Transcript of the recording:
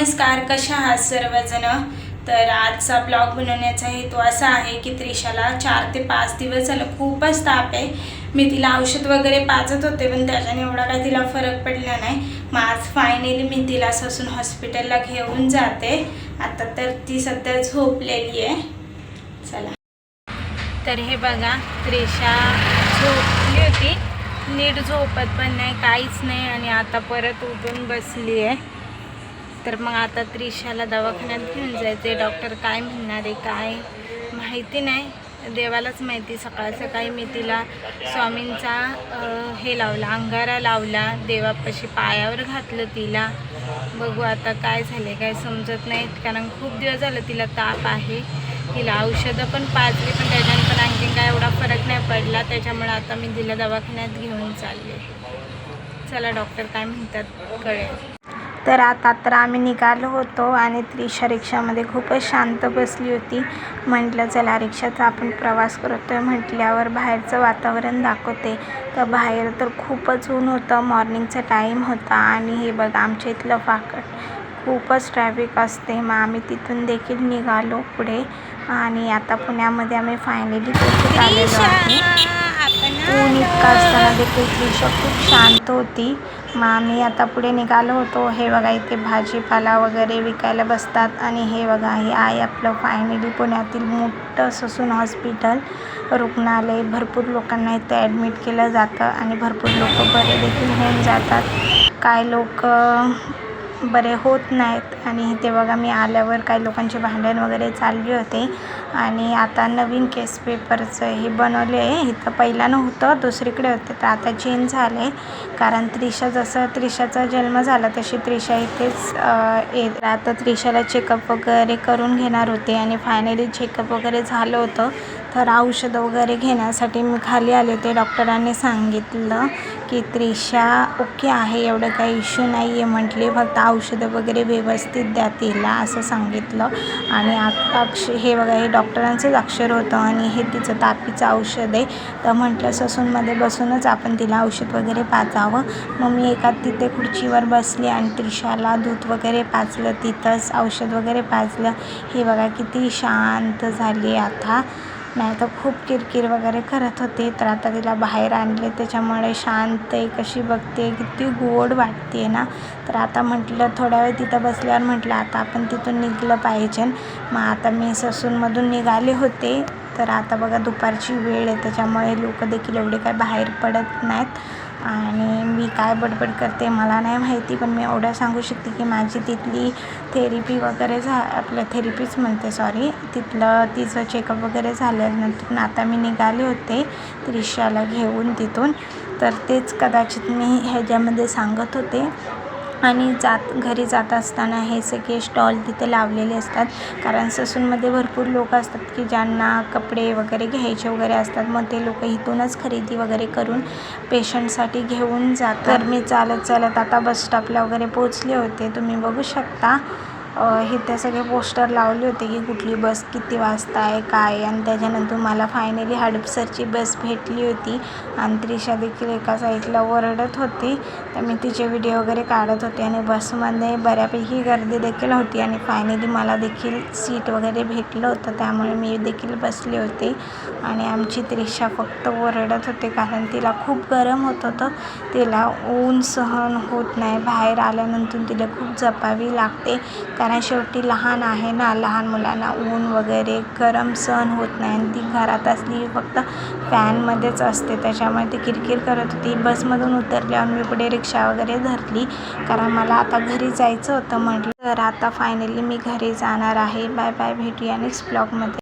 नमस्कार, कशा आहात सर्वजण। तर आजचा ब्लॉग बनवण्याचा हेतू असा आहे की त्रिशाला 4 ते 5 दिवस झालं खूपच ताप आहे। मी तिला औषध वगैरे पाजत होते पण त्याच्याने एवढा काही तिला फरक पडला नाही। मग आज फायनली मी तिला ससून हॉस्पिटलला घेऊन जाते। आता तर ती सध्या झोपलेली आहे। चला, तर हे बघा, त्रिशा झोपली होती, नीट झोपत पण नाही, काहीच नाही, आणि आता परत उठून बसली आहे। तर मग आता त्रिशाला दवाखान्यात घेऊन जायचे। डॉक्टर काय म्हणणार आहे काय माहिती नाही, देवालाच माहिती। सकाळ सकाळी मी तिला स्वामींचा हे लावला, अंगारा लावला, देवापाशी पायावर घातलं तिला। बघू आता काय झाले काय समजत नाही, कारण खूप दिवस झालं तिला ताप आहे। तिला औषधं पण पाजली पण त्याच्यानंतर आणखी काय एवढा फरक नाही पडला, त्याच्यामुळे आता मी तिला दवाखान्यात घेऊन चालले। चला, डॉक्टर काय म्हणतात कळेल। तर आता आम्ही निघालो होतो आणि त्रिशा रिक्षामध्ये खूपच शांत बसली होती। म्हटलं चला रिक्षाचा आपण प्रवास करतोय म्हटल्यावर बाहेरचं वातावरण दाखवते। तर बाहेर तर खूपच ऊन होतं, मॉर्निंगचा टाईम होता, आणि हे बघा आमच्या इथलं फाटक खूपच ट्रॅफिक असते। मग आम्ही तिथून देखील निघालो पुढे, आणि आता पुण्यामध्ये आम्ही फायनली पोहोचत आलेलो आहे। ऊन इतका असताना देखील त्रिशा खूप शांत होती। मग आम्ही आता पुढे निघालो होतो। हे बघा, इथे भाजीपाला वगैरे विकायला बसतात, आणि हे बघा हे आहे आपलं फायनली पुण्यातील मोठं ससून हॉस्पिटल रुग्णालय। भरपूर लोकांना इथे ॲडमिट केलं जातं आणि भरपूर लोक बरे देखील होऊन जातात, काय लोक बरे होत नाहीत। आणि इथे बघा मी आल्यावर काही लोकांचे भांडण वगैरे चालले होते, आणि आता नवीन केस पेपरचं हे बनवले आहे। इथं पहिला नव्हतं, दुसरीकडे होते, तर आता चेंज झाले, कारण त्रिशाचा जन्म झाला तशी त्रिशा इथेच येत। आता त्रिशाला चेकअप वगैरे करून घेणार होते, आणि फायनली चेकअप वगैरे झालं होतं। तर औषधं वगैरे घेण्यासाठी मी खाली आले होते। डॉक्टरांनी सांगितलं की त्रिशा ओके आहे, एवढं काही इश्यू नाही आहे म्हटले, फक्त औषधं वगैरे व्यवस्थित द्या तिला असं सांगितलं। आणि हे बघा हे डॉक्टरांचंच अक्षर होतं, आणि हे तिचं तापीचं औषध आहे। तर म्हटलं ससूनमध्ये बसूनच आपण तिला औषध वगैरे पाजावं। मग मी तिथे खुर्चीवर बसली आणि त्रिशाला दूध वगैरे पाजलं, तिथंच औषध वगैरे पाजलं। हे बघा किती शांत झाली आता, नाही तर खूप किरकिर वगैरे करत होते। तर आता तिला बाहेर आणले, त्याच्यामुळे शांत आहे, कशी बघते, किती गोड वाटते ना। तर आता म्हटलं थोड्या वेळ तिथं बसल्यावर म्हटलं आता आपण तिथून निघलं पाहिजे। मग आता मी ससूनमधून निघाले होते। तर आता बघा दुपारची वेळ आहे, त्याच्यामुळे लोक देखील एवढे काय बाहेर पडत नाहीत, आणि मी काय बडबड करते मला नाही माहिती, पण मी एवढं सांगू शकते की माझी तिथली थेरपी वगैरे थेरपीच म्हणते सॉरी, तिचं चेकअप वगैरे झाल्यानंतर आता मी निघाले होते त्रिशाला घेऊन तिथून। तर तेच कदाचित मी ह्याच्यामध्ये सांगत होते। आणि घरी जात असताना हे सगळे स्टॉल तिथे लावलेले असतात, कारण ससूनमध्ये भरपूर लोक असतात की ज्यांना कपडे वगैरे घ्यायचे वगैरे असतात। मग ते लोक इथूनच खरेदी वगैरे करून पेशंटसाठी घेऊन जातात। तर मी चालत आता बस स्टॉपला वगैरे पोचले होते। तुम्ही बघू शकता इथे सगळे पोस्टर लावले होते की कुठली बस किती वाजता आहे काय, आणि त्याच्यानंतर मला फायनली हडपसरची बस भेटली होती, आणि त्रिशा देखील एका साईडला ओरडत होती। तर मी तिचे व्हिडिओ वगैरे काढत होते, आणि बसमध्ये बऱ्यापैकी गर्दी देखील होती, आणि फायनली मला देखील सीट वगैरे भेटलं होतं, त्यामुळे मी देखील बसले होते। आणि आमची त्रिशा फक्त ओरडत होते, कारण तिला खूप गरम होत होतं, तिला ऊन सहन होत नाही। बाहेर आल्यानंतर तिला खूप जपावी लागते, कारण शेवटी लहान आहे ना, लहान मुलांना ऊन वगैरे गरम सहन होत नाही, आणि ती घरात असली फक्त फॅनमध्येच असते, त्याच्यामुळे ती किरकिर करत होती। बसमधून उतरल्यावर मी पुढे रिक्षा वगैरे धरली, कारण मला आता घरी जायचं होतं म्हटलं। तर आता फायनली मी घरी जाणार आहे। बाय बाय, भेटूया नेक्स्ट ब्लॉगमध्ये।